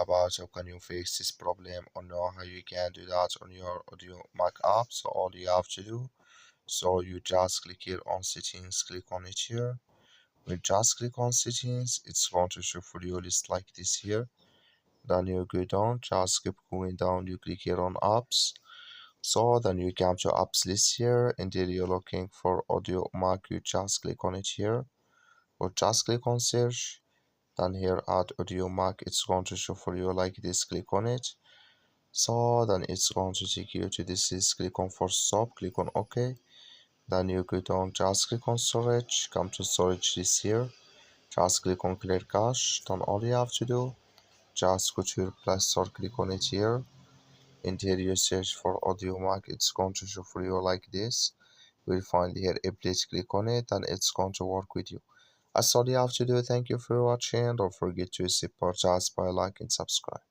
about how can you fix this problem or know how you can do that on your Audiomack app. So all you have to do, so you just click here on settings, click on it here. We just click on settings, it's going to show for you a list like this here. Then you go down, just keep going down, you click here on apps. So then you come to apps list here, and there you're looking for Audiomack, you just click on it here, or just click on search. Then here at Audiomack, it's going to show for you like this, click on it. So then it's going to take you to this list, click on for stop, click on OK. Then you go down, just click on storage, come to storage list here, just click on clear cache. Then all you have to do, just go to your Play Store, click on it here, and here you search for Audiomack, it's going to show for you like this. You'll find here a place, click on it, and it's going to work with you. That's all you have to do. Thank you for watching. Don't forget to support us by like and subscribe.